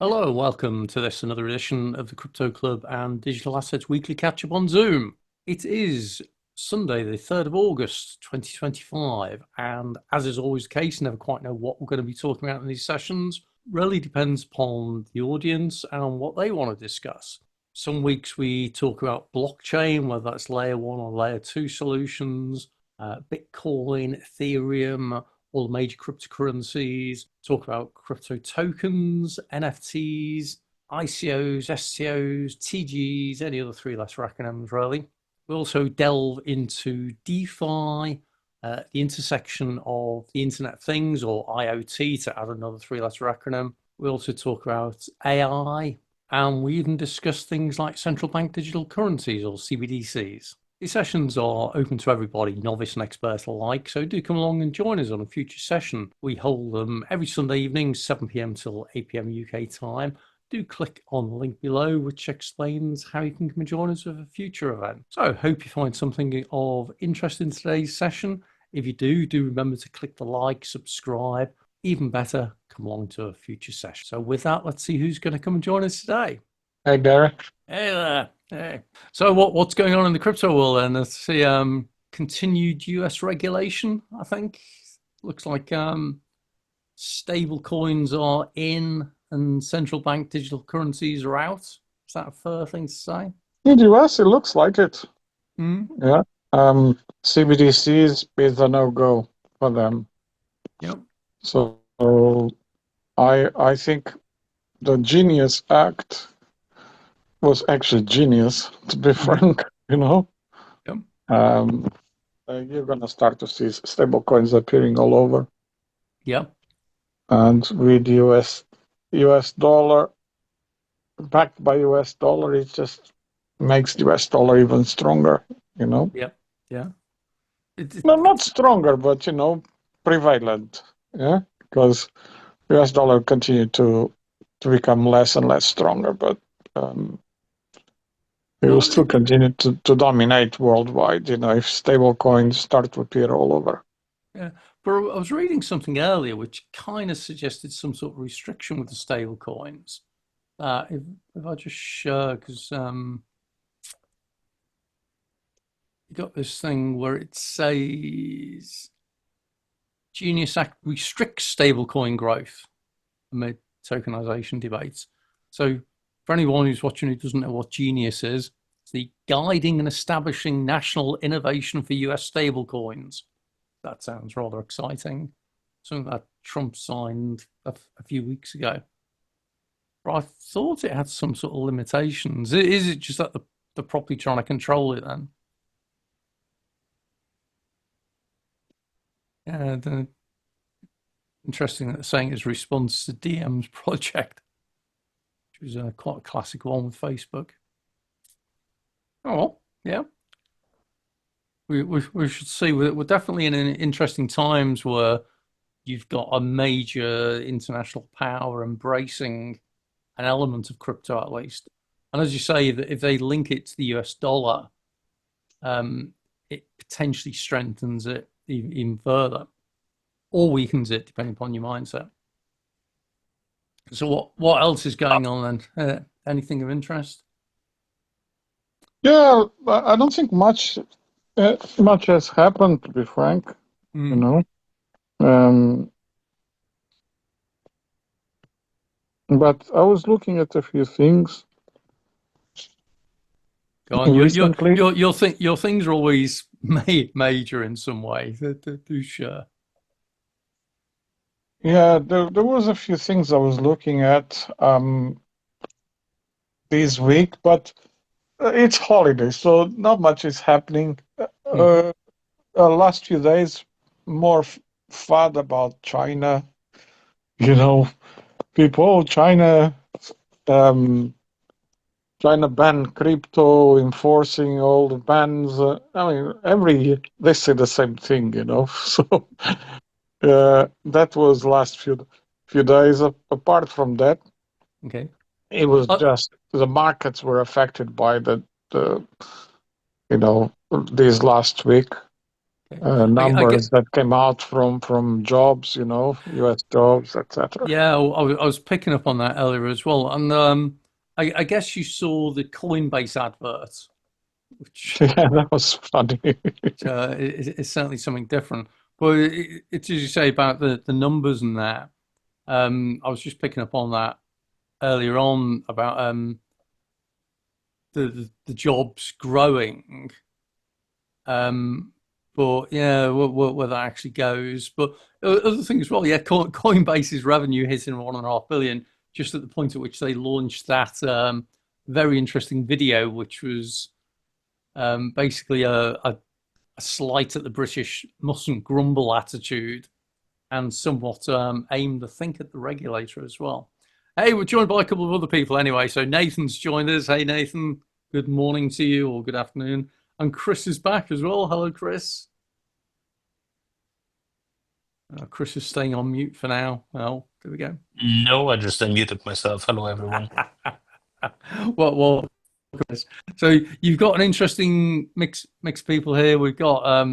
Hello, welcome to another edition of the Crypto Club and Digital Assets Weekly Catch-up on Zoom. It is Sunday, the 3rd of August, 2025, and as is always the case, never quite know what we're going to be talking about in these sessions. Really depends upon the audience and what they want to discuss. Some weeks we talk about blockchain, whether that's layer 1 or layer 2 solutions, Bitcoin, Ethereum, all the major cryptocurrencies, talk about crypto tokens, NFTs, ICOs, SCOs, TGs, any other three-letter acronyms, really. We also delve into DeFi, the intersection of the Internet of Things, or IoT, to add another three-letter acronym. We also talk about AI, and we even discuss things like central bank digital currencies, or CBDCs. These sessions are open to everybody, novice and expert alike, so do come along and join us on a future session. We hold them every Sunday evening, 7 p.m. till 8 p.m. UK time. Do click on the link below, which explains how you can come and join us for a future event. So, hope you find something of interest in today's session. If you do remember to click the like, subscribe. Even better, come along to a future session. So, with that, let's see who's going to come and join us today. Hey, Derek. Hey there. Hey. So what's going on in the crypto world then? Let's see, continued US regulation, I think. Looks like stable coins are in and central bank digital currencies are out. Is that a fair thing to say? In the US, it looks like it. Mm. Yeah. CBDCs is a no-go for them. Yep. So I think the Genius Act was actually genius, to be frank, you know. Yep. You're going to start to see stable coins appearing all over. Yep. And with US dollar, backed by US dollar, it just makes the US dollar even stronger, you know. Yep. Yeah. No, not stronger, but prevalent. Yeah, because US dollar continued to become less and less stronger, but it will still continue to dominate worldwide. If stable coins start to appear all over. Yeah, but I was reading something earlier which kind of suggested some sort of restriction with the stable coins. If I just share, because you got this thing where it says Genius Act restricts stablecoin growth amid tokenization debates. So, for anyone who's watching who doesn't know what Genius is, it's the guiding and establishing national innovation for US stablecoins. That sounds rather exciting. Something that Trump signed a few weeks ago. But I thought it had some sort of limitations. Is it just that they're properly trying to control it then? Yeah, interesting that they're saying it's response to DM's project, which was quite a classic one with Facebook. Oh, well, yeah. We should see. We're definitely in interesting times where you've got a major international power embracing an element of crypto at least. And as you say, if they link it to the US dollar, it potentially strengthens it even further or weakens it, depending upon your mindset. So what else is going on then? Anything of interest? Yeah, I don't think much has happened, to be frank. You know, but I was looking at a few things. Go on. Recently. Your things are always major in some way. Do share. Yeah, there was a few things I was looking at this week, but it's holiday, so not much is happening. Last few days, more FUD about China. People, China banned crypto, enforcing all the bans. I mean, every year they say the same thing, So that was last few days. Apart from that, Okay. it was just the markets were affected by the this last week. Okay. I get. numbers that came out from jobs, US jobs, etc. Yeah, I was picking up on that earlier as well, and I guess you saw the Coinbase advert, which Yeah, that was funny. is certainly something different. But it's as you say about the numbers and that. I was just picking up on that earlier on about the jobs growing. Um, but yeah, where that actually goes. But other things as well. Yeah, Coinbase's revenue hitting 1.5 billion just at the point at which they launched that very interesting video, which was basically a slight at the British mustn't grumble attitude, and somewhat aimed, I think, at the regulator as well. Hey, we're joined by a couple of other people anyway. So Nathan's joined us. Hey, Nathan, good morning to you, or good afternoon. And Chris is back as well. Hello, Chris. Chris is staying on mute for now. Well, there we go. No, I just unmuted myself. Hello, everyone. Well, Chris. So you've got an interesting mix of people here. We've got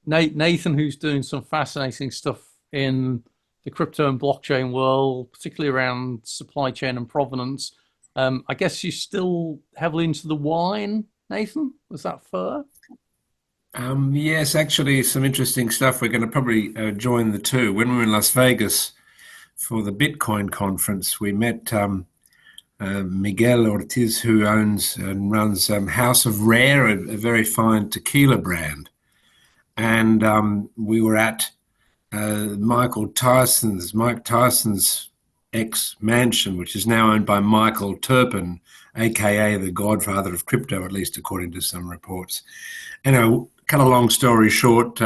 Nathan, who's doing some fascinating stuff in the crypto and blockchain world, particularly around supply chain and provenance. I guess you're still heavily into the wine, Nathan. Was that fair? Yes, actually, some interesting stuff. We're going to probably join the two. When we were in Las Vegas for the Bitcoin conference, we met Miguel Ortiz, who owns and runs House of Rare, a very fine tequila brand. And we were at Mike Tyson's ex-mansion, which is now owned by Michael Turpin, aka the godfather of crypto, at least according to some reports. Cut a long story short,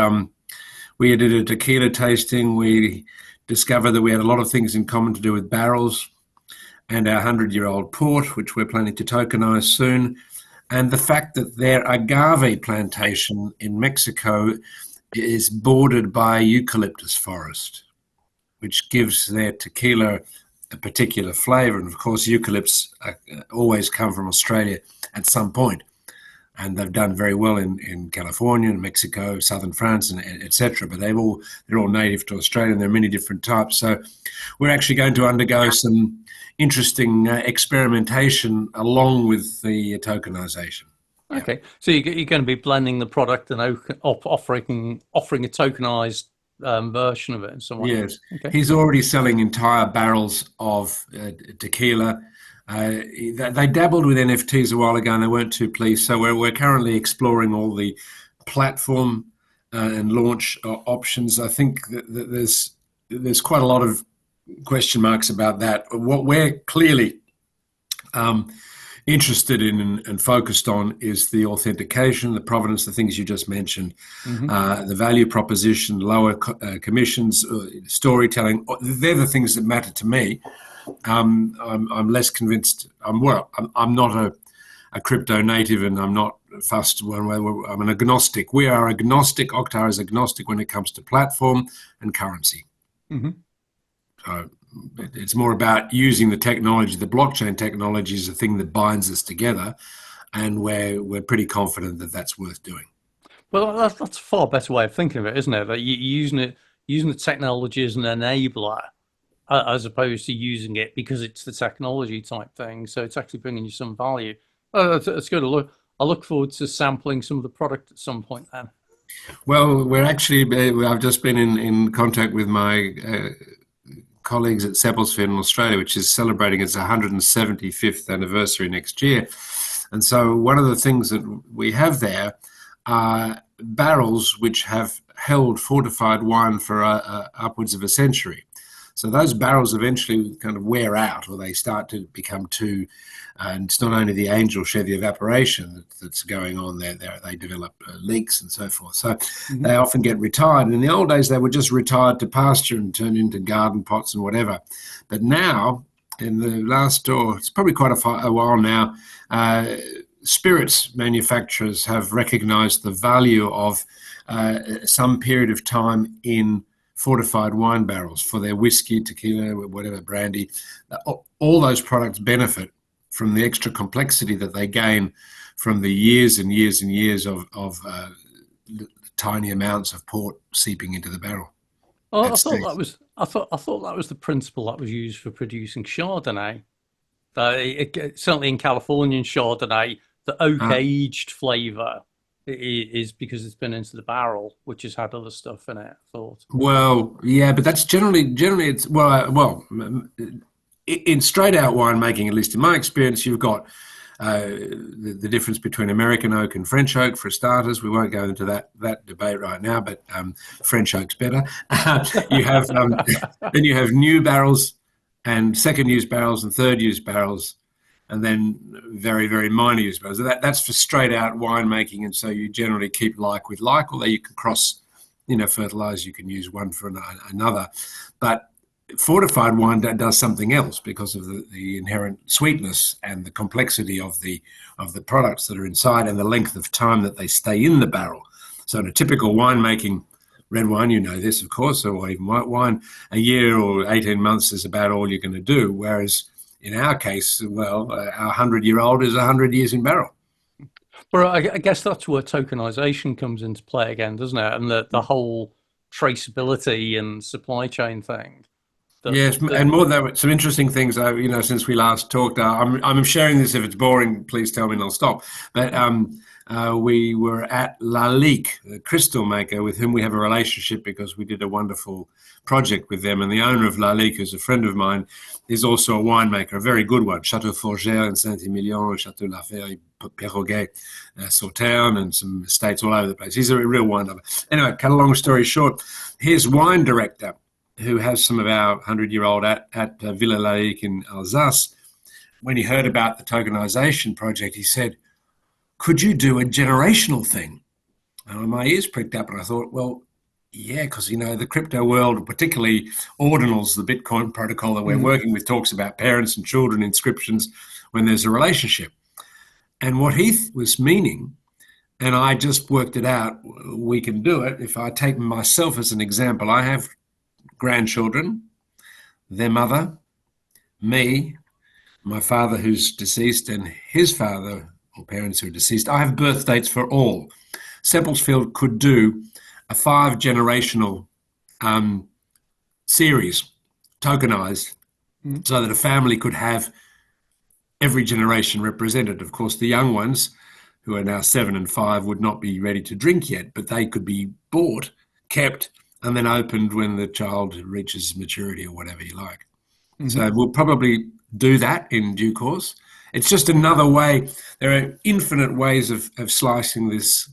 we did a tequila tasting. We discovered that we had a lot of things in common to do with barrels and our 100-year-old port, which we're planning to tokenize soon. And the fact that their agave plantation in Mexico is bordered by eucalyptus forest, which gives their tequila a particular flavor. And of course, eucalypts always come from Australia at some point. And they've done very well in California and Mexico, southern France, and etc. But they're all native to Australia, and there are many different types. So we're actually going to undergo some interesting experimentation along with the tokenization. Okay, so you're going to be blending the product and offering a tokenized version of it in some way. Yes, okay. He's already selling entire barrels of tequila. They dabbled with NFTs a while ago and they weren't too pleased. So we're currently exploring all the platform and launch options. I think that there's quite a lot of question marks about that. What we're clearly interested in and focused on is the authentication, the provenance, the things you just mentioned, the value proposition, lower commissions, storytelling. They're the things that matter to me. I'm less convinced. I'm not a crypto native, and I'm not fussed one way. I'm an agnostic. We are agnostic. Oktar is agnostic when it comes to platform and currency. So it's more about using the technology. The blockchain technology is the thing that binds us together, and we're pretty confident that that's worth doing. Well, that's a far better way of thinking of it, isn't it? That you're using the technology as an enabler, as opposed to using it because it's the technology type thing. So it's actually bringing you some value. It's good. I look forward to sampling some of the product at some point then. Well, I've just been in contact with my colleagues at Sepulveda in Australia, which is celebrating its 175th anniversary next year. And so one of the things that we have there are barrels which have held fortified wine for upwards of a century. So those barrels eventually kind of wear out, or they start to become too, and it's not only the angel share, the evaporation that's going on there. They develop leaks and so forth. So they often get retired. And in the old days, they were just retired to pasture and turned into garden pots and whatever. But now, in the last, it's probably quite a while now, spirits manufacturers have recognized the value of some period of time in fortified wine barrels for their whiskey, tequila, whatever, brandy. All those products benefit from the extra complexity that they gain from the years and years and years of tiny amounts of port seeping into the barrel. Oh, I thought that was the principle that was used for producing Chardonnay. Certainly in Californian Chardonnay, the oak aged flavour is because it's been into the barrel, which has had other stuff in it. I thought. Well, yeah, but that's generally it's in straight out winemaking, at least in my experience, you've got the difference between American oak and French oak for starters. We won't go into that debate right now, but French oak's better. You have then you have new barrels and second use barrels and third use barrels, and then very, very minor use barrels. That's for straight out winemaking, and so you generally keep like with like, although you can cross, fertilize. You can use one for another, but fortified wine does something else because of the inherent sweetness and the complexity of the products that are inside and the length of time that they stay in the barrel. So in a typical winemaking, red wine, this, of course, or even white wine, a year or 18 months is about all you're going to do. Whereas in our case, our 100-year-old is 100 years in barrel. Well, I guess that's where tokenization comes into play again, doesn't it? And the whole traceability and supply chain thing. Yes, and more than some interesting things. Since we last talked, I'm sharing this. If it's boring, please tell me and I'll stop. But we were at Lalique, the crystal maker, with whom we have a relationship because we did a wonderful project with them. And the owner of Lalique, who's a friend of mine, is also a winemaker, a very good one. Chateau Forgère in Saint-Emilion, Chateau Lafayette, Perroguet, Sauternes, and some estates all over the place. He's a real wine lover. Anyway, cut a long story short, his wine director, who has some of our 100-year-old at Villa Lalique in Alsace, when he heard about the tokenization project, he said, could you do a generational thing? And my ears pricked up and I thought, well, yeah, because, the crypto world, particularly ordinals, the Bitcoin protocol that we're working with, talks about parents and children inscriptions when there's a relationship. And what he was meaning, and I just worked it out, we can do it. If I take myself as an example, I have grandchildren, their mother, me, my father who's deceased, and his father or parents who are deceased. I have birth dates for all. Seppeltsfield could do a 5-generational series, tokenized, so that a family could have every generation represented. Of course, the young ones, who are now 7 and 5, would not be ready to drink yet, but they could be bought, kept, and then opened when the child reaches maturity or whatever you like. So we'll probably do that in due course. It's just another way. There are infinite ways of slicing this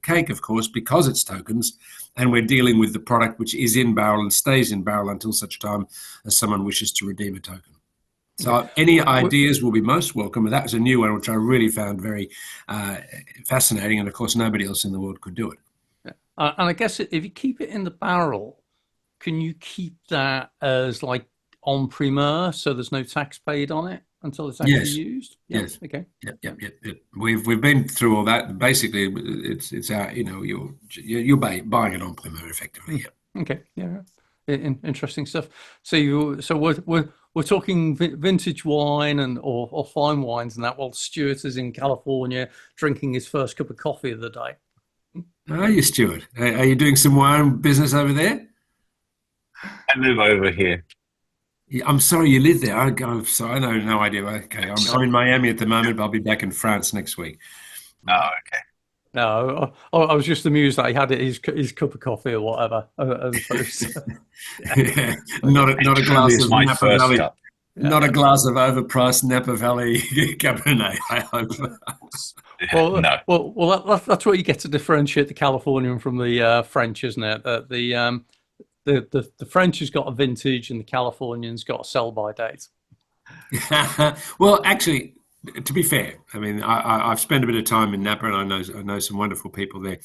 cake, of course, because it's tokens, and we're dealing with the product which is in barrel and stays in barrel until such time as someone wishes to redeem a token. So any ideas will be most welcome. And that was a new one, which I really found very fascinating. And of course, nobody else in the world could do it. And I guess if you keep it in the barrel, can you keep that as like en primeur, so there's no tax paid on it until it's actually used? Yes. Okay. Yep. We've been through all that. Basically, it's out. You're buying it en primeur effectively. Yeah. Okay. Yeah. Interesting stuff. So we're talking vintage wine or fine wines and that, while Stuart is in California drinking his first cup of coffee of the day. Are you, Stuart? Are you doing some wine business over there? I live over here. Yeah, I'm sorry you live there. I'm sorry, I know no idea. Okay, I'm in Miami at the moment, but I'll be back in France next week. Oh, okay. No, I was just amused that he had his cup of coffee or whatever. Yeah, not a glass of Napa Valley. Cup. Not a glass of overpriced Napa Valley Cabernet, I hope. Well, No. well, that's what you get to differentiate the Californian from the French, isn't it? The French has got a vintage and the Californian's got a sell-by date. Well, actually, to be fair, I mean, I've spent a bit of time in Napa, and I know some wonderful people there,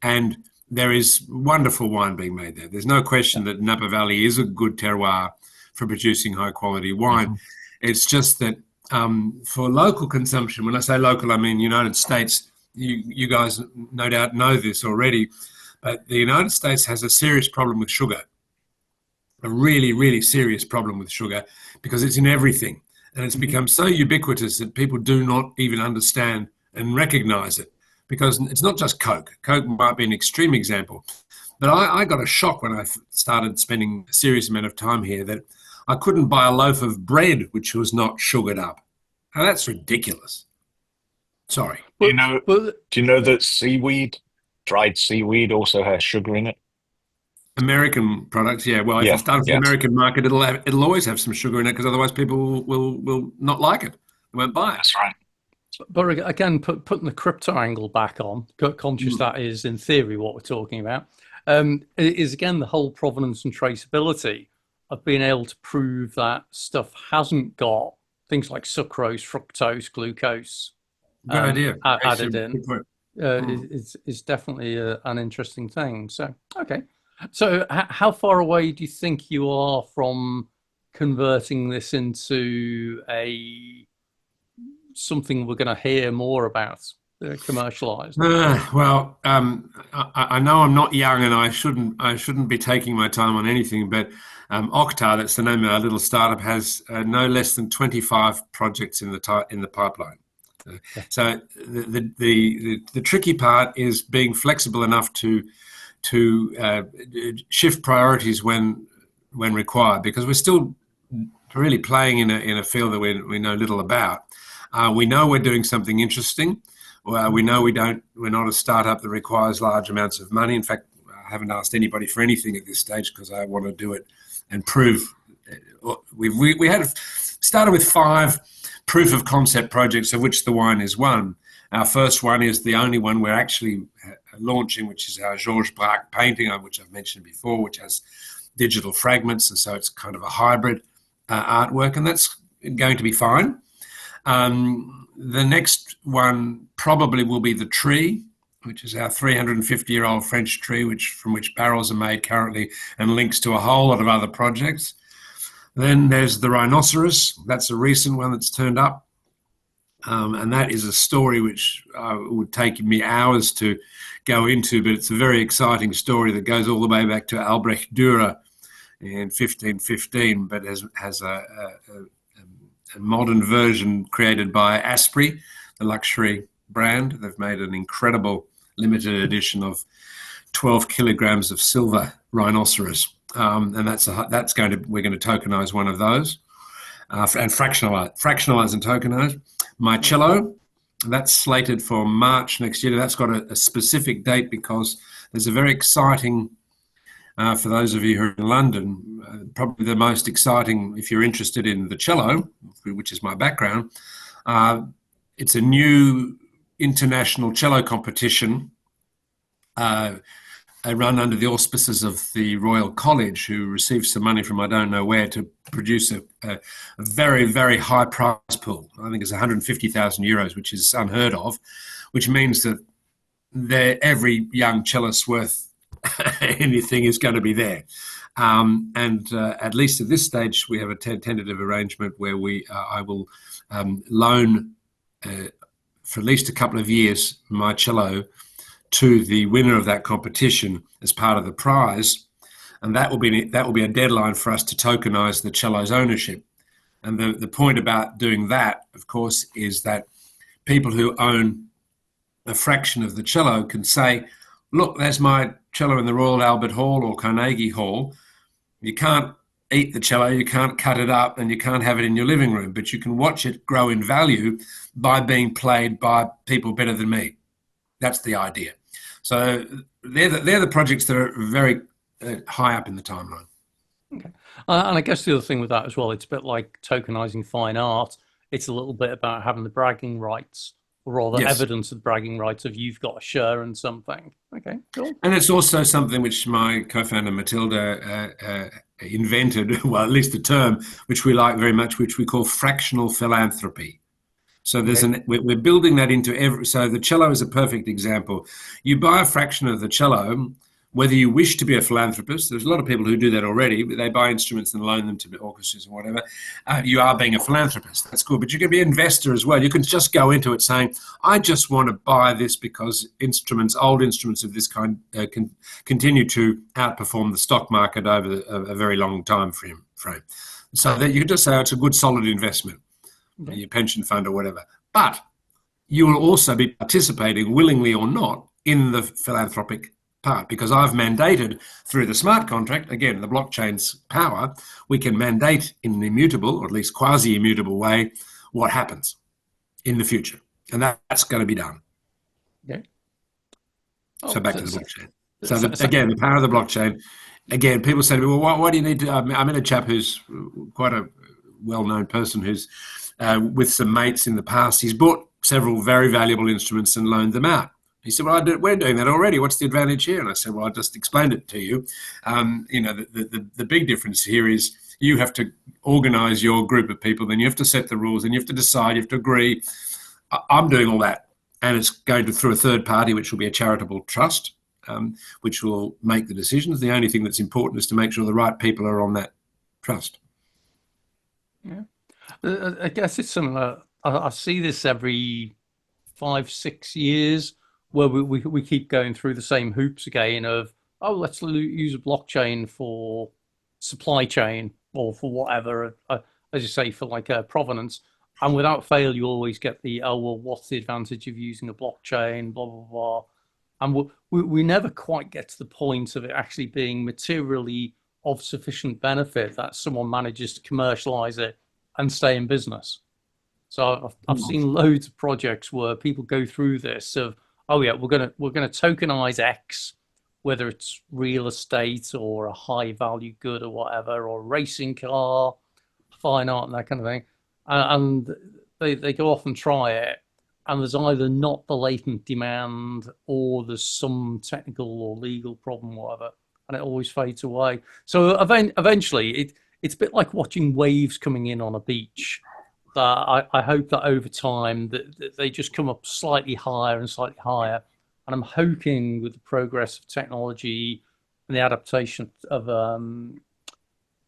and there is wonderful wine being made there. There's no question that Napa Valley is a good terroir for producing high quality wine. It's just that for local consumption, when I say local, I mean United States. You guys no doubt know this already, but the United States has a serious problem with sugar, a really, really serious problem with sugar, because it's in everything. And it's become so ubiquitous that people do not even understand and recognize it. because it's not just Coke. Coke might be an extreme example, but I got a shock when I started spending a serious amount of time here that I couldn't buy a loaf of bread which was not sugared up. Now that's ridiculous. Sorry. Do you know that seaweed, dried seaweed, also has sugar in it? American products, yeah. Well, if it's done for the American market, it'll always have some sugar in it, because otherwise people will not like it. They won't buy it. That's right. But again, putting the crypto angle back on, conscious that is in theory what we're talking about, is again the whole provenance and traceability of being able to prove that stuff hasn't got things like sucrose, fructose, glucose Good idea. added in. Is definitely an interesting thing. So, okay. So how far away do you think you are from converting this into something we're going to hear more about, commercialized? Well, I know I'm not young, and I shouldn't be taking my time on anything, but Okta, that's the name of our little startup, has no less than 25 projects in the pipeline. So the tricky part is being flexible enough to shift priorities when required, because we're still really playing in a field that we know little about. We know we're doing something interesting. We know we're not a startup that requires large amounts of money. In fact, I haven't asked anybody for anything at this stage because I want to do it and prove. We had started with 5 proof of concept projects, of which the wine is one. Our first one is the only one we're actually launching, which is our Georges Braque painting, which I've mentioned before, which has digital fragments, and so it's kind of a hybrid artwork, and that's going to be fine. The next one probably will be the tree, which is our 350-year-old French tree, from which barrels are made currently and links to a whole lot of other projects. Then there's the rhinoceros. That's a recent one that's turned up. And that is a story which would take me hours to go into, but it's a very exciting story that goes all the way back to Albrecht Dürer in 1515, but has a modern version created by Asprey, the luxury brand. They've made an incredible limited edition of 12 kilograms of silver rhinoceros. And we're going to tokenize one of those and fractionalize and tokenize. My cello, that's slated for March next year. That's got a specific date because there's a very exciting, for those of you who are in London, probably the most exciting, if you're interested in the cello, which is my background, it's a new international cello competition run under the auspices of the Royal College, who received some money from I don't know where to produce a very, very high prize pool. I think it's 150,000 euros, which is unheard of, which means that every young cellist worth anything is going to be there. And at least at this stage, we have a tentative arrangement where I will loan for at least a couple of years my cello to the winner of that competition as part of the prize, and that will be a deadline for us to tokenize the cello's ownership. And the point about doing that, of course, is that people who own a fraction of the cello can say, look, there's my cello in the Royal Albert Hall or Carnegie Hall. You can't eat the cello, you can't cut it up, and you can't have it in your living room, but you can watch it grow in value by being played by people better than me. That's the idea. So they're the projects that are very high up in the timeline. Okay. And I guess the other thing with that as well, it's a bit like tokenizing fine art. It's a little bit about having the bragging rights, or rather evidence of bragging rights of you've got a share in something. Okay, cool. And it's also something which my co-founder Matilda invented, well, at least the term, which we like very much, which we call fractional philanthropy. So we're building that into so the cello is a perfect example. You buy a fraction of the cello, whether you wish to be a philanthropist. There's a lot of people who do that already, but they buy instruments and loan them to orchestras or whatever. You are being a philanthropist. That's cool. But you can be an investor as well. You can just go into it saying, I just want to buy this because old instruments of this kind can continue to outperform the stock market over a very long time frame. So that you can just say it's a good solid investment. Your pension fund or whatever. But you will also be participating, willingly or not, in the philanthropic part, because I've mandated through the smart contract, again, the blockchain's power, we can mandate in an immutable, or at least quasi-immutable way, what happens in the future. And that's going to be done. Okay. So back to the blockchain. So again, the power of the blockchain. Again, people say to me, well, why do you need to? I met a chap who's quite a well-known person who's with some mates in the past. He's bought several very valuable instruments and loaned them out. He said, well, we're doing that already. What's the advantage here? And I said, well, I just explained it to you. The big difference here is you have to organize your group of people, then you have to set the rules, and you have to decide, you have to agree. I'm doing all that. And it's going through a third party, which will be a charitable trust, which will make the decisions. The only thing that's important is to make sure the right people are on that trust. Yeah. I guess it's something that I see this every 5-6 years, where we keep going through the same hoops again of, oh, let's use a blockchain for supply chain or for whatever, as you say, for like a provenance. And without fail, you always get the, oh, well, what's the advantage of using a blockchain, blah, blah, blah. And we never quite get to the point of it actually being materially of sufficient benefit that someone manages to commercialize it and stay in business. So I've seen loads of projects where people go through this of, oh yeah, we're gonna tokenize X, whether it's real estate or a high value good or whatever, or a racing car, fine art and that kind of thing. And they go off and try it, and there's either not the latent demand or there's some technical or legal problem, whatever, and it always fades away. So eventually, it's a bit like watching waves coming in on a beach. That I hope that over time that they just come up slightly higher and slightly higher, and I'm hoping with the progress of technology and the adaptation of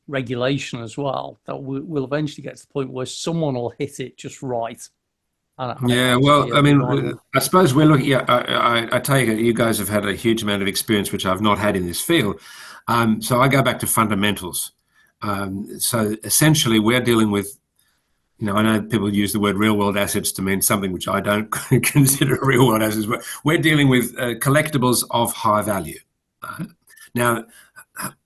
regulation as well, that we'll eventually get to the point where someone will hit it just right. Yeah, well, I mean, I suppose we're looking at, I take it you guys have had a huge amount of experience, which I've not had in this field. So I go back to fundamentals. So essentially we're dealing with, I know people use the word real world assets to mean something which I don't consider real world assets, but we're dealing with collectibles of high value. Now,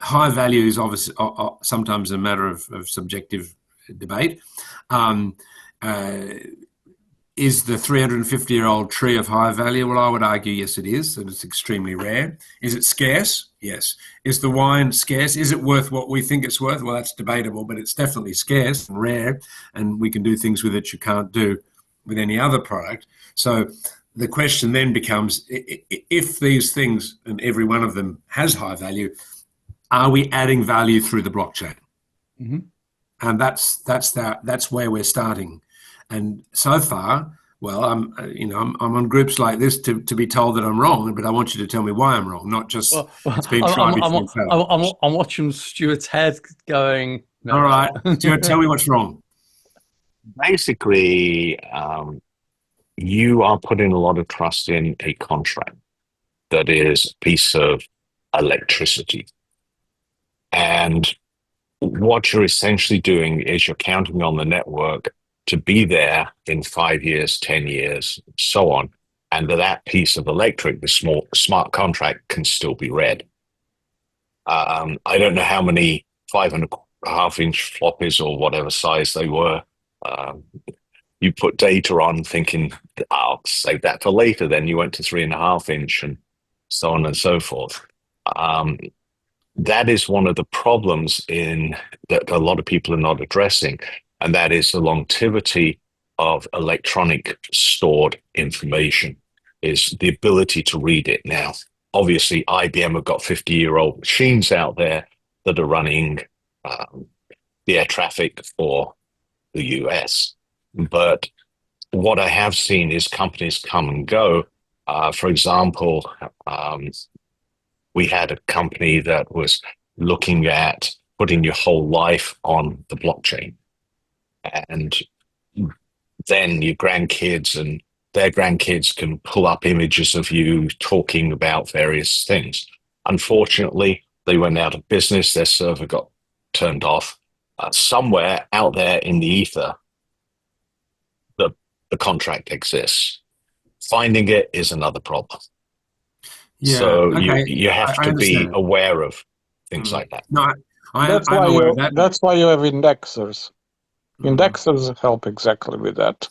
high value is obviously sometimes a matter of subjective debate. Is the 350-year-old tree of high value? Well, I would argue, yes, it is, and it's extremely rare. Is it scarce? Yes. Is the wine scarce? Is it worth what we think it's worth? Well, that's debatable, but it's definitely scarce and rare, and we can do things with it you can't do with any other product. So the question then becomes, if these things, and every one of them has high value, are we adding value through the blockchain? Mm-hmm. And that's where we're starting. And so far, well, I'm on groups like this to be told that I'm wrong, but I want you to tell me why I'm wrong, not just it's been tried before. I'm watching Stuart's head going, no. All right, Stuart, tell me what's wrong. Basically, you are putting a lot of trust in a contract that is a piece of electricity. And what you're essentially doing is you're counting on the network to be there in 5 years, 10 years, so on, and that piece of electric, the smart contract, can still be read. I don't know how many 5.5-inch floppies or whatever size they were. You put data on thinking, I'll save that for later. Then you went to 3.5-inch and so on and so forth. That is one of the problems that a lot of people are not addressing. And that is the longevity of electronic stored information, is the ability to read it. Now, obviously, IBM have got 50-year-old machines out there that are running the air traffic for the US. But what I have seen is companies come and go. For example, we had a company that was looking at putting your whole life on the blockchain. And then your grandkids and their grandkids can pull up images of you talking about various things. Unfortunately, they went out of business. Their server got turned off. Somewhere out there in the ether, the contract exists. Finding it is another problem. Yeah. So Okay. you have I to be understand. aware of things like that. No, That's I'm why aware of you that. that's why you have indexers. Mm. Indexers help exactly with that.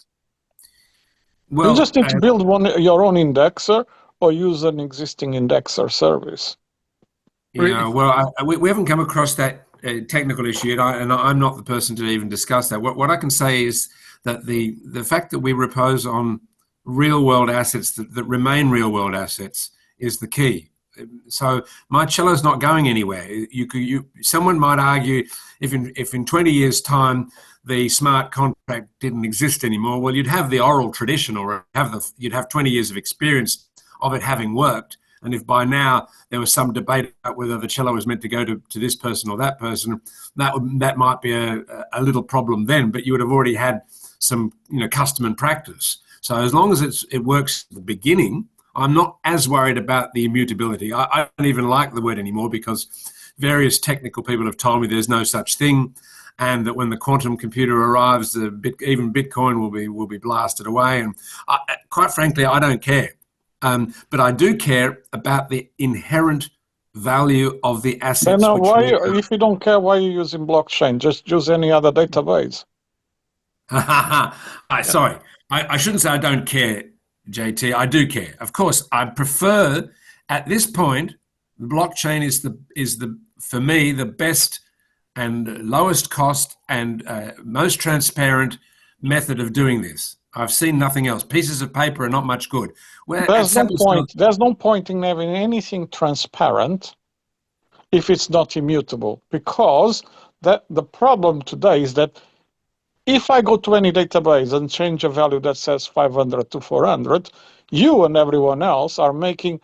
Well, You just need to build your own indexer or use an existing indexer service. yeah, well, we haven't come across that technical issue yet, and I'm not the person to even discuss that. What I can say is that the fact that we repose on real world assets that remain real world assets is the key. So my cello's not going anywhere. Someone might argue if in 20 years' time the smart contract didn't exist anymore, well, you'd have the oral tradition, or you'd have 20 years of experience of it having worked. And if by now there was some debate about whether the cello was meant to go to this person or that person, that might be a little problem then. But you would have already had some custom and practice. So as long as it works at the beginning, I'm not as worried about the immutability. I don't even like the word anymore because various technical people have told me there's no such thing, and that when the quantum computer arrives, even Bitcoin will be blasted away. And quite frankly, I don't care. But I do care about the inherent value of the assets. Then if you don't care, why are you using blockchain? Just use any other database. Sorry, I shouldn't say I don't care, JT. I do care. Of course, I prefer at this point. Blockchain is for me the best and lowest cost and most transparent method of doing this. I've seen nothing else. Pieces of paper are not much good. There's no point in having anything transparent if it's not immutable, because the problem today is that if I go to any database and change a value that says 500 to 400, you and everyone else are making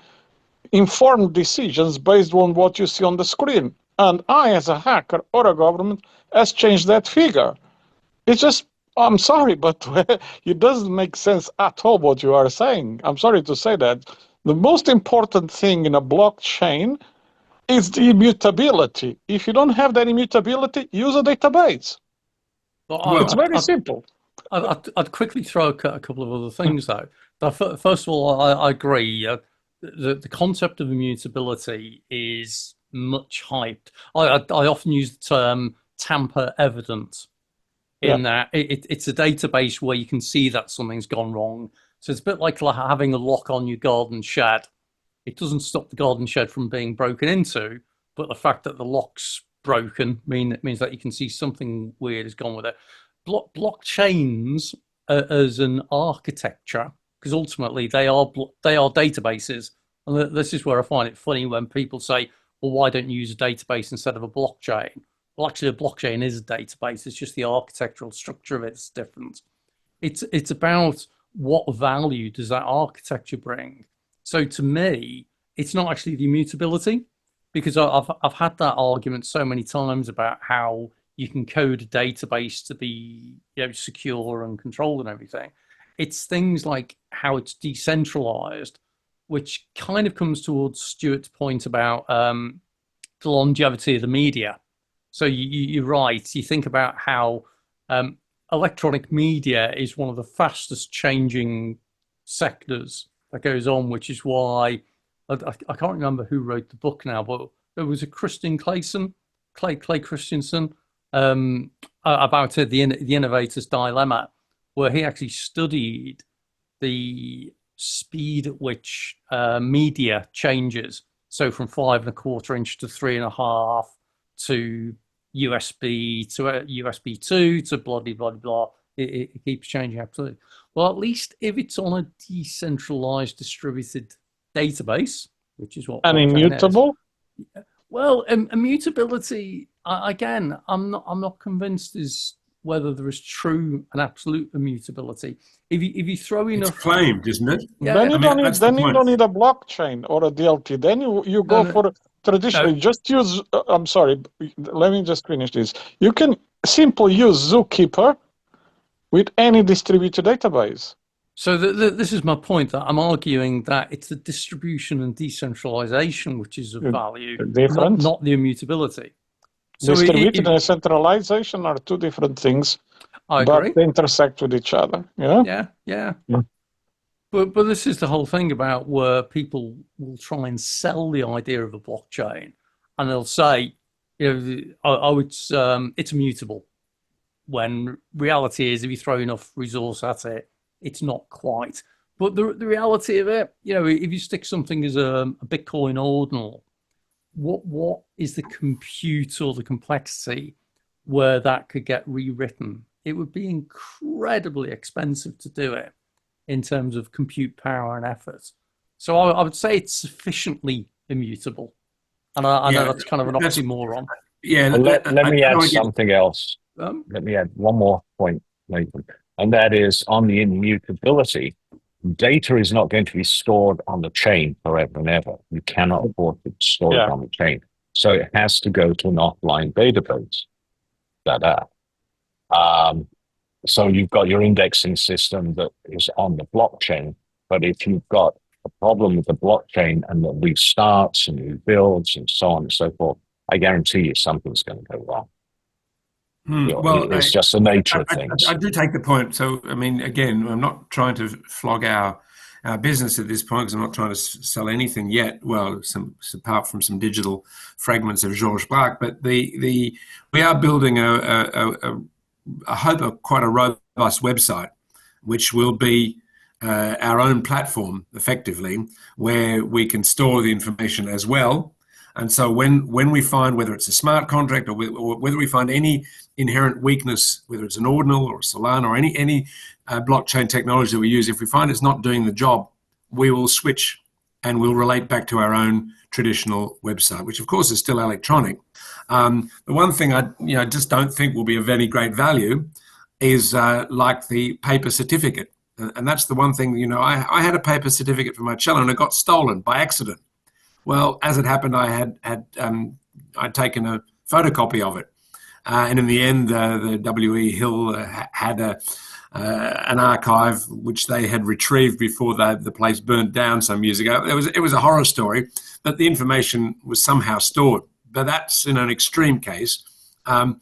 informed decisions based on what you see on the screen. And I, as a hacker or a government, has changed that figure. It's just, I'm sorry, but it doesn't make sense at all what you are saying. I'm sorry to say that. The most important thing in a blockchain is the immutability. If you don't have that immutability, use a database. It's very simple. I'd quickly throw a couple of other things though. First of all, I agree. The concept of immutability is much hyped. I often use the term tamper evident, in that it's a database where you can see that something's gone wrong. So it's a bit like having a lock on your garden shed. It doesn't stop the garden shed from being broken into, but the fact that the lock's broken means that you can see something weird has gone with it. Blockchains as an architecture, because ultimately they are databases, and this is where I find it funny when people say, well, why don't you use a database instead of a blockchain? Well, actually, a blockchain is a database. It's just the architectural structure of it's different. It's about what value does that architecture bring. So to me, it's not actually the immutability, because I've had that argument so many times about how you can code a database to be secure and controlled and everything. It's things like how it's decentralized, which kind of comes towards Stuart's point about the longevity of the media. So you're right. You think about how electronic media is one of the fastest changing sectors that goes on, which is why I can't remember who wrote the book now, but it was a Christian Clay Christensen, about the innovator's dilemma, where he actually studied the speed at which media changes. So from 5.25 inch to 3.5 to USB to USB 2 to blah blah blah blah. It keeps changing absolutely. Well, at least if it's on a decentralized distributed database, which is what and immutable. Is. Well, immutability again, I'm not convinced is whether there is true and absolute immutability. If you throw enough, it's claimed, isn't it? Yeah, then you don't need a blockchain or a DLT. Then you go for traditionally. No. Just use. I'm sorry. Let me just finish this. You can simply use Zookeeper with any distributed database. So this is my point, that I'm arguing that it's the distribution and decentralization which is of value, not the immutability. So distributed and centralization are two different things, but they intersect with each other. Yeah. Yeah. But this is the whole thing about where people will try and sell the idea of a blockchain, and they'll say, oh, it's immutable. When reality is, if you throw enough resource at it, it's not quite. But the reality of it, if you stick something as a Bitcoin ordinal, what is the compute or the complexity where that could get rewritten? It would be incredibly expensive to do it in terms of compute power and effort. So I would say it's sufficiently immutable. And I know that's kind of an oxymoron. Yeah. Let me add something else. Um, Let me add one more point, Nathan. And that is on the immutability. Data is not going to be stored on the chain forever and ever. You cannot afford to store it on the chain. So it has to go to an offline database. So you've got your indexing system that is on the blockchain. But if you've got a problem with the blockchain and that restarts and rebuilds and so on and so forth, I guarantee you something's going to go wrong. Well, it's just the nature of things. I do take the point. So, I mean, again, I'm not trying to flog our business at this point because I'm not trying to sell anything yet. Well, apart from some digital fragments of Georges Braque, but we are building I hope quite a robust website, which will be our own platform, effectively, where we can store the information as well. And so when we find whether it's a smart contract or whether we find any inherent weakness, whether it's an ordinal or a Solana or any blockchain technology that we use, if we find it's not doing the job, we will switch and we'll relate back to our own traditional website, which of course is still electronic. The one thing I just don't think will be of any great value is like the paper certificate. And that's the one thing, I had a paper certificate for my cello and it got stolen by accident. Well, as it happened, I'd taken a photocopy of it. And in the end, the W.E. Hill had an archive which they had retrieved before the place burnt down some years ago. It was a horror story, but the information was somehow stored. But that's in an extreme case. And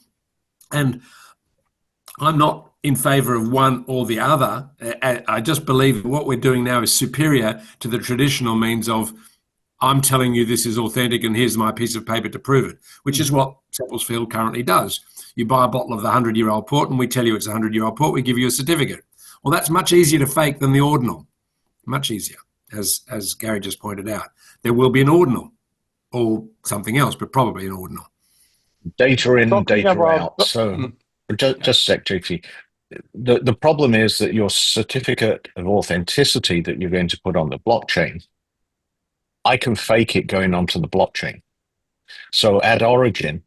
I'm not in favor of one or the other. I just believe what we're doing now is superior to the traditional means of I'm telling you this is authentic and here's my piece of paper to prove it, which is what Seppeltsfield currently does. You buy a bottle of the 100-year-old port and we tell you it's a 100-year-old port, we give you a certificate. Well, that's much easier to fake than the ordinal. Much easier, as Gary just pointed out. There will be an ordinal or something else, but probably an ordinal. Data in, data out. So just a sec, JP. The problem is that your certificate of authenticity that you're going to put on the blockchain, I can fake it going onto the blockchain. So at origin,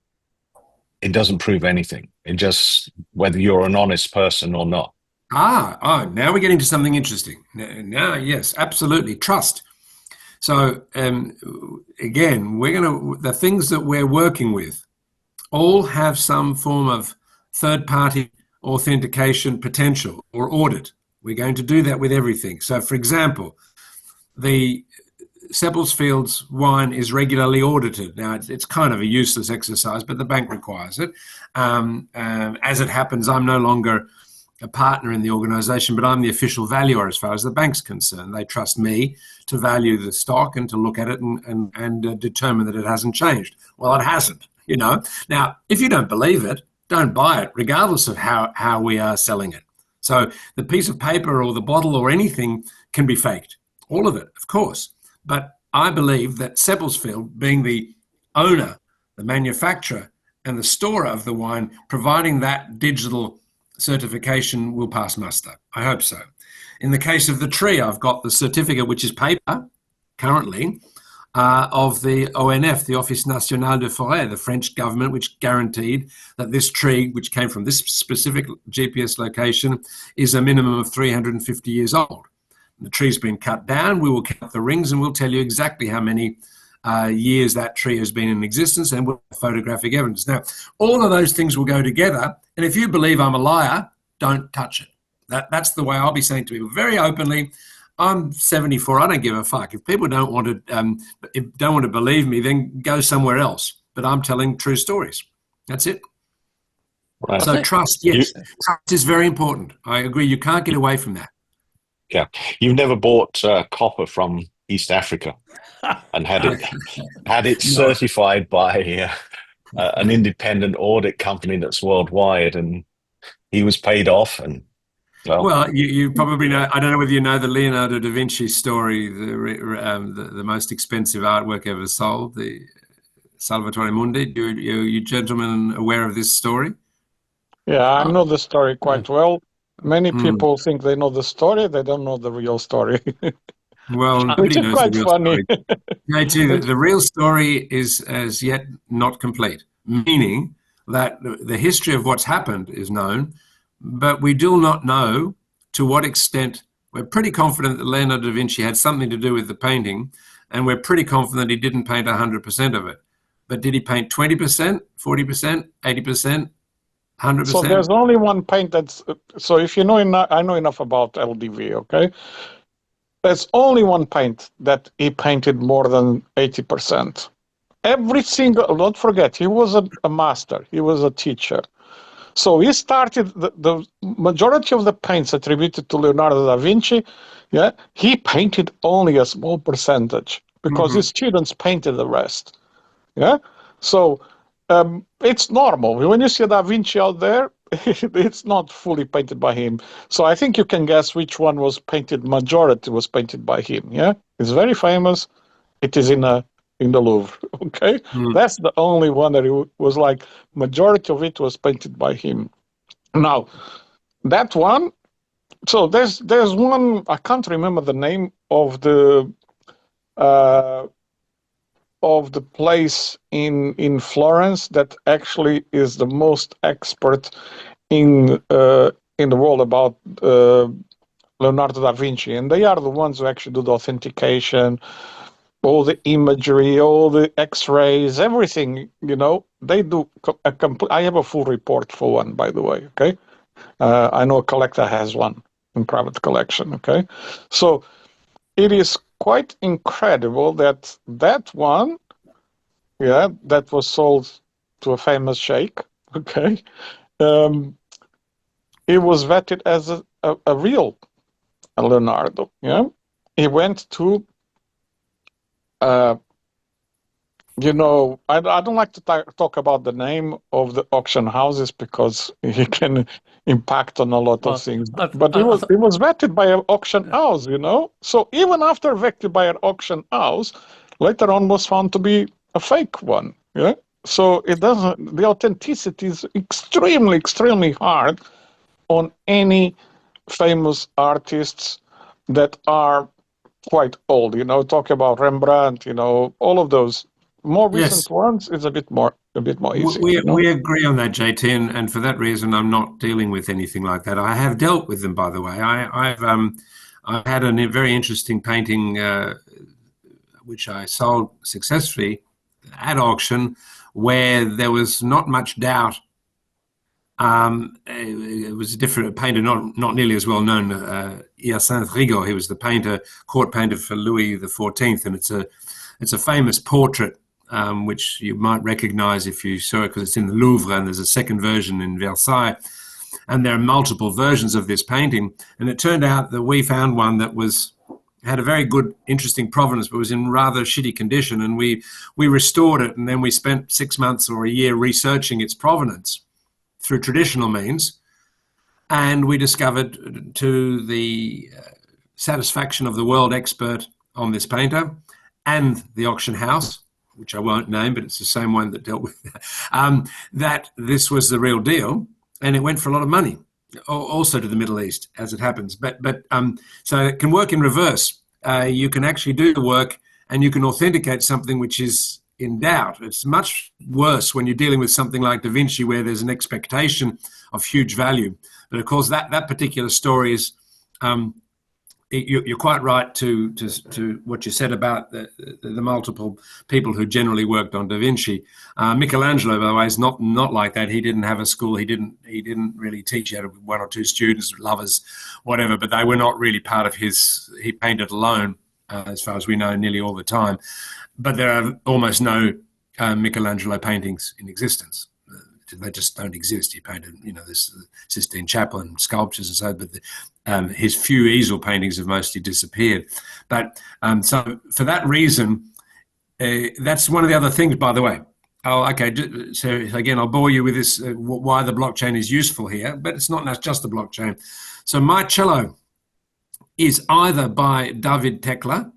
it doesn't prove anything. It just, whether you're an honest person or not. Now we're getting to something interesting. Now, yes, absolutely. Trust. So again, the things that we're working with all have some form of third-party authentication potential or audit. We're going to do that with everything. So for example, the Seppeltsfield's wine is regularly audited. Now, it's kind of a useless exercise, but the bank requires it. As it happens, I'm no longer a partner in the organisation, but I'm the official valuer as far as the bank's concerned. They trust me to value the stock and to look at it and determine that it hasn't changed. Well, it hasn't, Now, if you don't believe it, don't buy it, regardless of how we are selling it. So the piece of paper or the bottle or anything can be faked. All of it, of course. But I believe that Seppeltsfield, being the owner, the manufacturer, and the storer of the wine, providing that digital certification will pass muster. I hope so. In the case of the tree, I've got the certificate, which is paper, currently, of the ONF, the Office National de Forêt, the French government, which guaranteed that this tree, which came from this specific GPS location, is a minimum of 350 years old. The tree's been cut down. We will count the rings and we'll tell you exactly how many years that tree has been in existence and we'll have photographic evidence. Now, all of those things will go together. And if you believe I'm a liar, don't touch it. That's the way I'll be saying to people very openly. I'm 74. I don't give a fuck. If people don't want to believe me, then go somewhere else. But I'm telling true stories. That's it. Right. So trust, yes. Trust is very important. I agree. You can't get away from that. Yeah, you've never bought copper from East Africa and had it No. certified by an independent audit company that's worldwide, and he was paid off, and well, Well, you probably know. I don't know whether you know the Leonardo da Vinci story, the most expensive artwork ever sold, the Salvatore Mundi. You gentlemen aware of this story? Yeah, I Oh, know the story yeah. quite well. Many Hmm. people think they know the story, they don't know the real story, Well, which nobody is knows the quite real funny. story. JT, Which, the real story is as yet not complete, meaning that the history of what's happened is known, but we do not know to what extent. We're pretty confident that Leonardo da Vinci had something to do with the painting, and we're pretty confident he didn't paint 100% of it. But did he paint 20%, 40%, 80%, so 100%? there's only one paint that's, so if you know enough, I know enough about LDV, okay? There's only one paint that he painted more than 80%. Every single, don't forget, he was a master, he was a teacher. So he started the majority of the paints attributed to Leonardo da Vinci, yeah, he painted only a small percentage because Mhm. his students painted the rest. Yeah, so it's normal when you see Da Vinci out there. It's not fully painted by him. So I think you can guess which one was painted. Majority was painted by him. Yeah, it's very famous. It is in the Louvre. Okay, Mm. that's the only one that it was like majority of it was painted by him. Now that one. So there's one, I can't remember the name uh, of the place in Florence that actually is the most expert in the world about Leonardo da Vinci, and they are the ones who actually do the authentication, all the imagery, all the X-rays, everything. You know, they do a complete. I have a full report for one, by the way. Okay, I know a collector has one in private collection. Okay, so it is quite incredible that that one, yeah, that was sold to a famous sheikh. Okay, um, it was vetted as a real Leonardo. Yeah, he went to, uh, I don't like to talk about the name of the auction houses because he can impact on a lot of Well, things. I've, But I, it was vetted by an auction yeah. house. So even after vetted by an auction house, later on was found to be a fake one. Yeah. So it doesn't. The authenticity is extremely, extremely hard on any famous artists that are quite old. Talk about Rembrandt. All of those more Yes. recent ones is a bit more easy. We agree on that, JT, and for that reason, I'm not dealing with anything like that. I have dealt with them, by the way. I've had a very interesting painting which I sold successfully at auction, where there was not much doubt. It was a different painter, not nearly as well known. Hyacinthe Rigaud, he was the court painter for Louis XIV, and it's a famous portrait which you might recognize if you saw it because it's in the Louvre, and there's a second version in Versailles. And there are multiple versions of this painting. And it turned out that we found one that had a very good, interesting provenance, but was in rather shitty condition. And we restored it, and then we spent 6 months or a year researching its provenance through traditional means. And we discovered, to the satisfaction of the world expert on this painter and the auction house, which I won't name, but it's the same one that dealt with that this was the real deal, and it went for a lot of money, also to the Middle East, as it happens. But so it can work in reverse. You can actually do the work, and you can authenticate something which is in doubt. It's much worse when you're dealing with something like Da Vinci, where there's an expectation of huge value. But of course, that particular story is. You're quite right to what you said about the multiple people who generally worked on Da Vinci. Michelangelo, by the way, is not like that. He didn't have a school. He didn't really teach. He had one or two students, lovers, whatever. But they were not really part of his. He painted alone, as far as we know, nearly all the time. But there are almost no Michelangelo paintings in existence. they just don't exist. He painted, this Sistine Chapel and sculptures and so, but his few easel paintings have mostly disappeared. But so for that reason, that's one of the other things, by the way. Oh, okay. So again, I'll bore you with this, why the blockchain is useful here, but it's not just the blockchain. So my cello is either by David Tekla,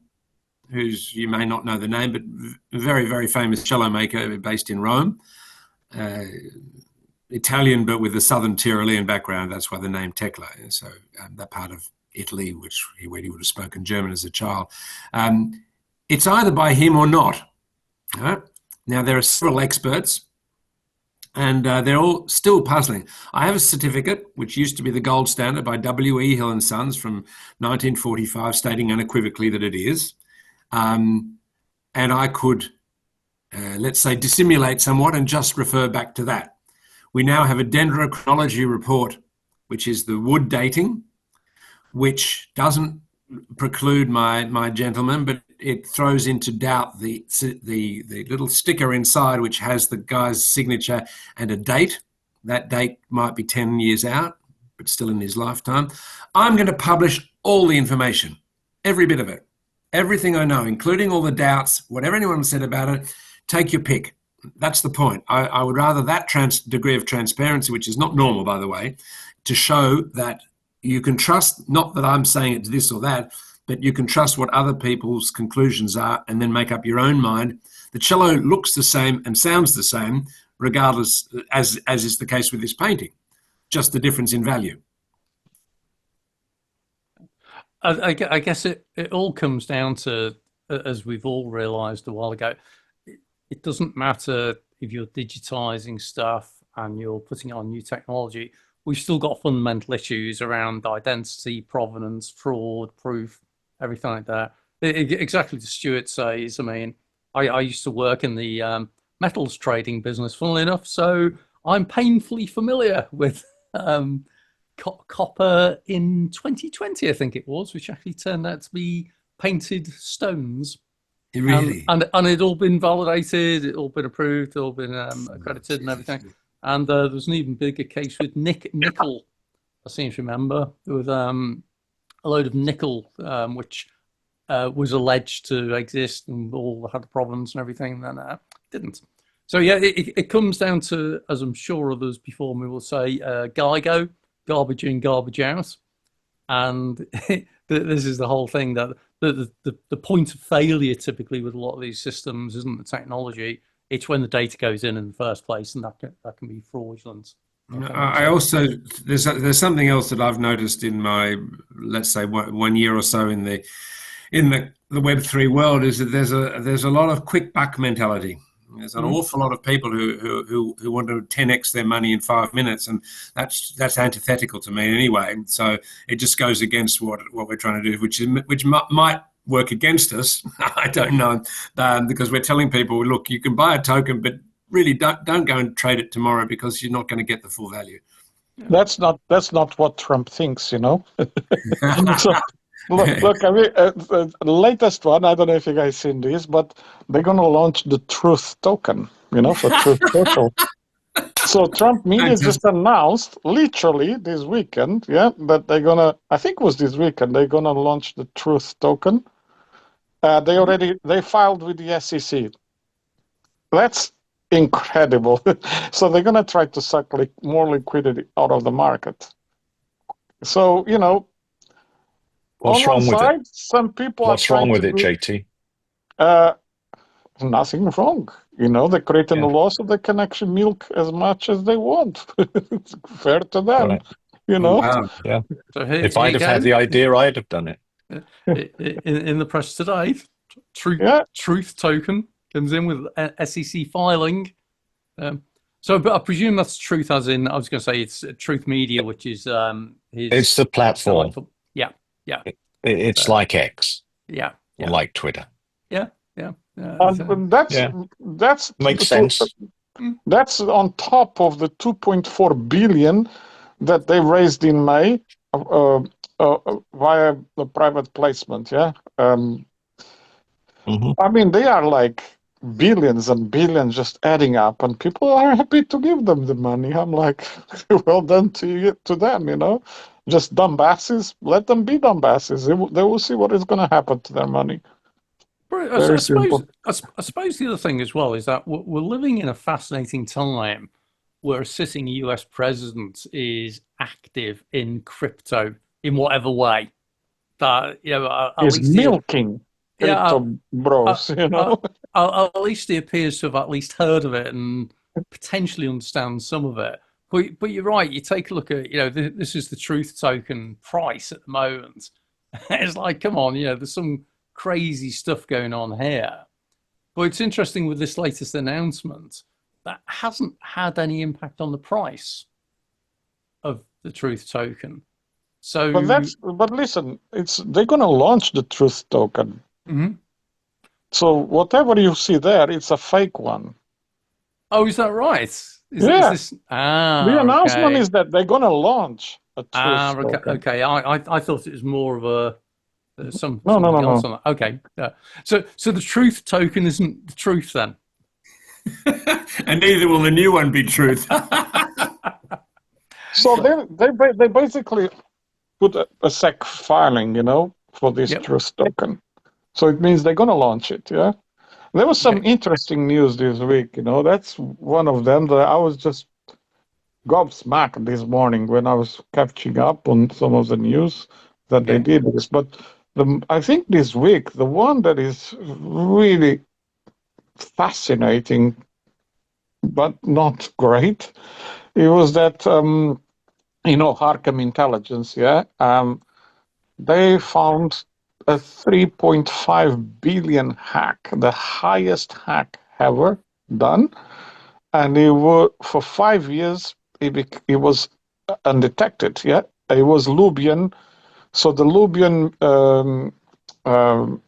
who's, you may not know the name, but very, very famous cello maker based in Rome. Italian, but with a southern Tyrolean background. That's why the name Tekla. So that part of Italy, where he would have spoken German as a child. It's either by him or not. Right? Now, there are several experts, and they're all still puzzling. I have a certificate, which used to be the gold standard by W.E. Hill and Sons from 1945, stating unequivocally that it is. And I could, let's say, dissimulate somewhat and just refer back to that. We now have a dendrochronology report, which is the wood dating, which doesn't preclude my gentleman, but it throws into doubt the little sticker inside, which has the guy's signature and a date. That date might be 10 years out, but still in his lifetime. I'm going to publish all the information, every bit of it, everything I know, including all the doubts, whatever anyone said about it. Take your pick. That's the point. I would rather that degree of transparency, which is not normal, by the way, to show that you can trust, not that I'm saying it's this or that, but you can trust what other people's conclusions are and then make up your own mind. The cello looks the same and sounds the same, regardless, as is the case with this painting, just the difference in value. I guess it all comes down to, as we've all realised a while ago, it doesn't matter if you're digitizing stuff and you're putting on new technology. We've still got fundamental issues around identity, provenance, fraud, proof, everything like that. Exactly as Stuart says. I mean, I used to work in the metals trading business, funnily enough, so I'm painfully familiar with copper in 2020, I think it was, which actually turned out to be painted stones. Really? And it'd all been validated, it'd all been approved, all been accredited and everything. And there was an even bigger case with nickel. I seem to remember there was a load of nickel which was alleged to exist and all had problems and everything, and then didn't. So yeah, it comes down to, as I'm sure others before me will say, GIGO, garbage in, garbage out. And this is the whole thing, that the point of failure typically with a lot of these systems isn't the technology, it's when the data goes in the first place, and that can be fraudulent. I also, there's something else that I've noticed in my, let's say, 1 year or so in the Web3 world, is that there's a lot of quick buck mentality. There's an awful lot of people who want to 10x their money in 5 minutes, and that's antithetical to me anyway. So it just goes against what we're trying to do, which might work against us. I don't know, because we're telling people, look, you can buy a token, but really don't go and trade it tomorrow, because you're not going to get the full value. That's not what Trump thinks, you know. So, look, I mean, the latest one, I don't know if you guys seen this, but they're going to launch the Truth token, you know, for Truth Social. So Trump media just announced, literally this weekend, that they're going to, I think it was this weekend, they're going to launch the Truth token. They filed with the SEC. That's incredible. So they're going to try to suck more liquidity out of the market. So, you know, what's wrong with it? Some people What's wrong with it, JT? Nothing wrong. You know, they're creating the law so they can actually milk as much as they want. It's fair to them, right. You know. Wow. Yeah. So if I'd have had the idea, I'd have done it. In the press today, Truth token comes in with SEC filing. But I presume that's Truth, as in, I was going to say it's Truth Media, which is it's the platform. Yeah. It's like X. Yeah. Or like Twitter. Yeah. That's makes sense. That's on top of the 2.4 billion that they raised in May via the private placement. I mean, they are like billions and billions just adding up, and people are happy to give them the money. I'm like, well done to them, you know. Just dumbasses, let them be dumbasses. They will see what is going to happen to their money. But Very I suppose simple. I suppose the other thing as well is that we're living in a fascinating time where a sitting US president is active in crypto in whatever way. That at Is least he, milking yeah, crypto bros, you uh, know. at least he appears to have at least heard of it and potentially understands some of it. But you're right. You take a look at this is the truth token price at the moment. It's like, come on, there's some crazy stuff going on here. But it's interesting with this latest announcement that hasn't had any impact on the price of the truth token. So, But listen, they're gonna launch the truth token. mhm. So whatever you see there, it's a fake one. Oh, is that right? Is Yeah. this The announcement okay? is that they're gonna launch a truth Okay, token. okay. I thought it was more of a No, no, no, something else no. on that. Okay, so the truth token isn't the truth then. And neither will the new one be truth. So they basically put a SEC filing, you know, for this Yep. truth token. So it means they're gonna launch it. Yeah. There was some Okay. interesting news this week. You know, that's one of them that I was just gobsmacked this morning when I was catching up on some of the news that they Okay. did this. But I think this week, the one that is really fascinating, but not great, it was that, Harcam Intelligence, yeah, they found a 3.5 billion hack, the highest hack ever done. And for 5 years, it was undetected. Yeah, it was Lubian. So the Lubian um,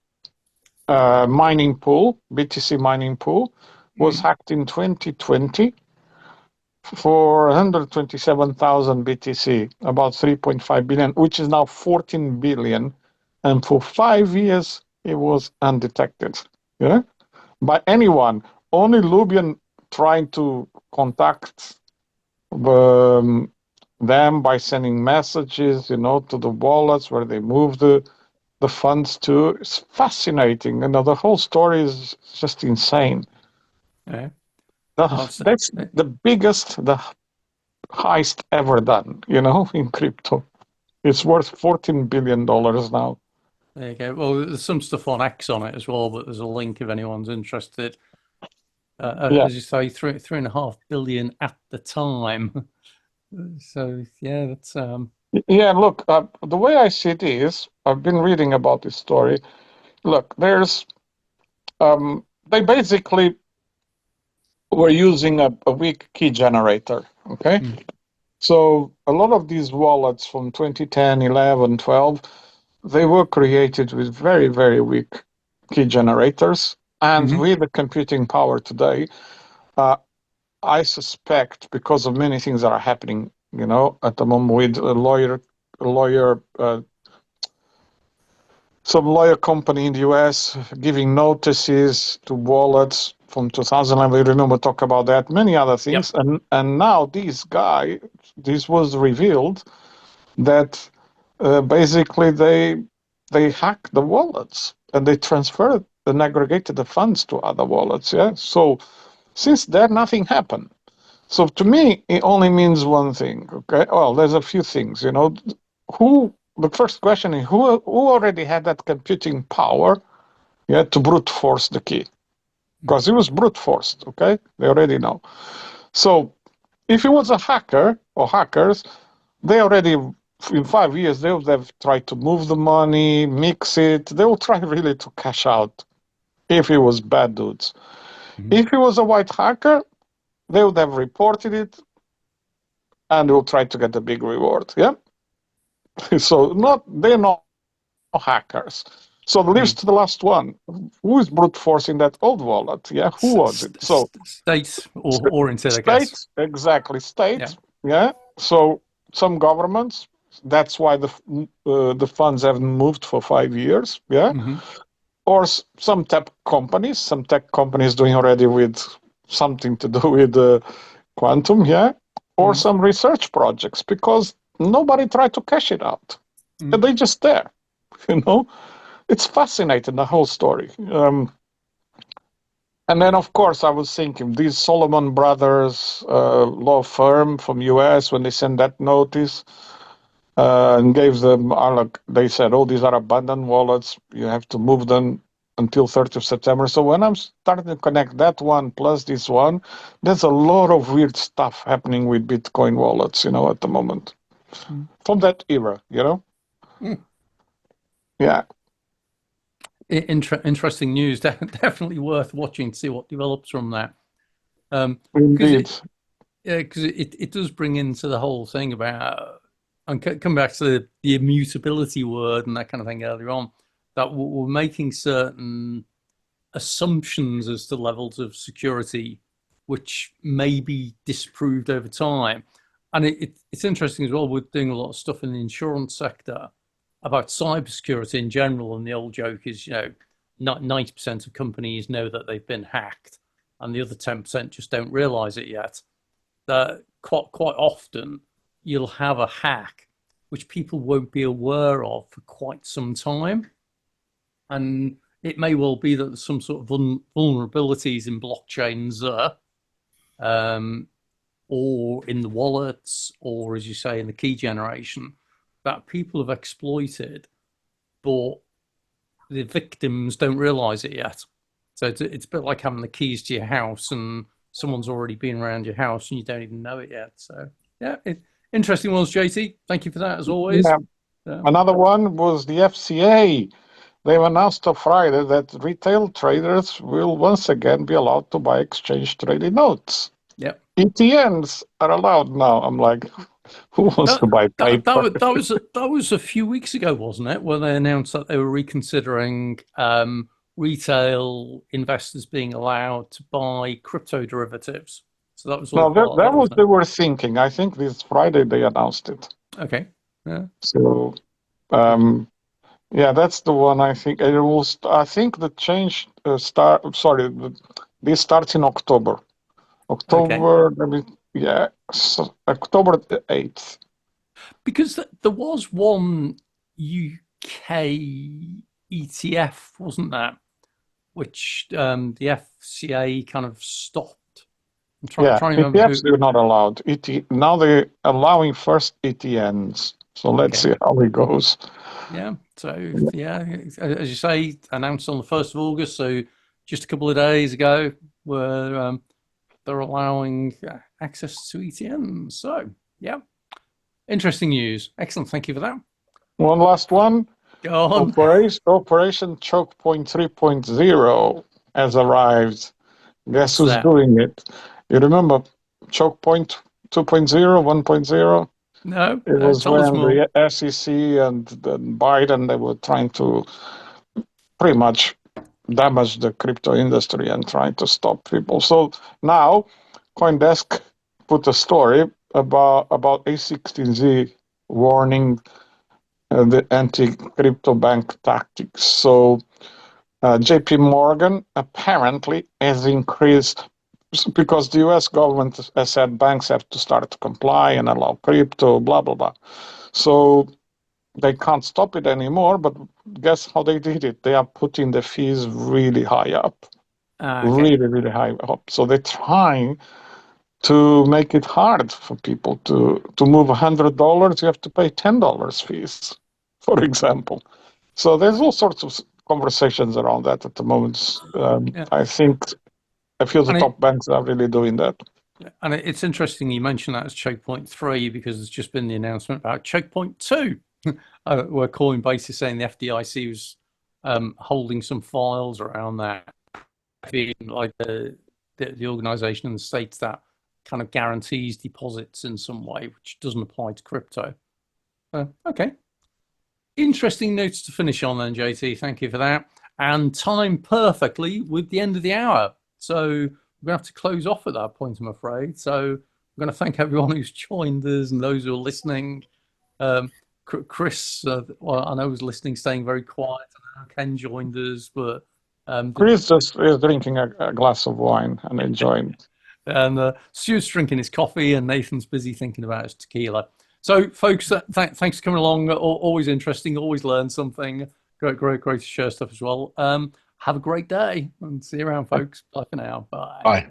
mining pool, BTC mining pool, was hacked in 2020 for 127,000 BTC, about 3.5 billion, which is now 14 billion. And for 5 years, it was undetected. Yeah, by anyone. Only Lubian trying to contact them by sending messages, to the wallets where they move the funds to. It's fascinating. The whole story is just insane. Yeah. That's the biggest, the heist ever done, in crypto. It's worth $14 billion now. There you go. Well, there's some stuff on X on it as well, but there's a link if anyone's interested. Yeah. As you say, 3.5 billion at the time. So yeah, that's Yeah, look, the way I see it is, I've been reading about this story. Look, they basically were using a weak key generator, okay? So a lot of these wallets from 2010, 11, 12, they were created with very, very weak key generators. And with the computing power today, I suspect, because of many things that are happening, at the moment with some lawyer company in the US giving notices to wallets from 2011. You remember talk about that, many other things. Yep. And now this was revealed that basically they hacked the wallets and they transferred and aggregated the funds to other wallets. Yeah. So since then, nothing happened. So to me, it only means one thing. Okay. Well, there's a few things. The first question is who already had that computing power, yeah, to brute force the key, because it was brute forced. Okay, they already know. So if it was a hacker or hackers, they already in 5 years they would have tried to move the money, mix it. They will try really to cash out. If it was bad dudes, if it was a white hacker, they would have reported it, and they will try to get the big reward. Yeah. So they're not hackers. So leaves to the last one. Who is brute forcing that old wallet? Yeah, who was it? So States oriented, I guess. states, exactly, Yeah. states. Yeah. So some governments. That's why the funds haven't moved for 5 years. Yeah. or some tech companies doing already with something to do with quantum, yeah, or some research projects, because nobody tried to cash it out. And they just there, It's fascinating, the whole story. And then, of course, I was thinking, these Solomon Brothers law firm from US, when they sent that notice and gave them, they said, oh, these are abandoned wallets. You have to move them until 30th of September. So when I'm starting to connect that one plus this one, there's a lot of weird stuff happening with Bitcoin wallets, at the moment. From that era, Yeah. Interesting news. Definitely worth watching to see what develops from that. Indeed. Because it does bring into the whole thing about, and come back to the immutability word and that kind of thing earlier on, that we're making certain assumptions as to levels of security which may be disproved over time. And it's interesting as well, we're doing a lot of stuff in the insurance sector about cybersecurity in general, and the old joke is, 90% of companies know that they've been hacked, and the other 10% just don't realize it yet. That quite often you'll have a hack which people won't be aware of for quite some time, and it may well be that there's some sort of vulnerabilities in blockchains there, or in the wallets, or as you say, in the key generation, that people have exploited, but the victims don't realize it yet. So it's a bit like having the keys to your house and someone's already been around your house and you don't even know it yet. So yeah, interesting ones, JT. Thank you for that as always. Yeah. Another one was the FCA. They've announced on Friday that retail traders will once again be allowed to buy exchange-traded notes. Yep. ETNs are allowed now. I'm like, who wants to buy paper? That was a few weeks ago, wasn't it? Where they announced that they were reconsidering retail investors being allowed to buy crypto derivatives. So that was all. No, that was they were thinking. I think this Friday they announced it. Okay. Yeah. So, yeah, that's the one. I think it will. I think the change this starts in October. October. Okay. Yeah, so October 8th. Because there was one UK ETF, wasn't there, which the FCA kind of stopped. I'm trying to remember. ETFs are not allowed. Now they're allowing first ETNs. So let's see how it goes. Yeah. So yeah, as you say, announced on the 1st of August. So just a couple of days ago, where they're allowing access to ETNs. So yeah, interesting news. Excellent. Thank you for that. One last one. Go on. Operation Choke Point 3.0 has arrived. Guess who's doing it? You remember Choke Point 2.0, 1.0? No. It was when the SEC and Biden, they were trying to pretty much damage the crypto industry and trying to stop people. So now CoinDesk put a story about A16Z warning the anti-crypto bank tactics. So JP Morgan apparently has increased, because the US government has said banks have to start to comply and allow crypto, blah, blah, blah. So they can't stop it anymore, but guess how they did it? They are putting the fees really high up. Really, really high up. So they're trying to make it hard for people to move $100. You have to pay $10 fees, for example. So there's all sorts of conversations around that at the moment. I think a few of the top banks are really doing that. And it's interesting you mentioned that as Choke Point 3, because there's just been the announcement about Choke Point 2, where Coinbase is saying the FDIC was holding some files around that, being like the organization in the States that kind of guarantees deposits in some way, which doesn't apply to crypto. Okay. Interesting notes to finish on then, JT. Thank you for that. And timed perfectly with the end of the hour. So we're going to have to close off at that point, I'm afraid. So I'm going to thank everyone who's joined us and those who are listening. Chris, I know, was listening, staying very quiet. Ken joined us, but Chris just is drinking a glass of wine and enjoying it. and Stuart's drinking his coffee, and Nathan's busy thinking about his tequila. So, folks, thanks for coming along. Always interesting. Always learn something. Great to share stuff as well. Have a great day, and see you around, folks. Bye for now. Bye. Bye.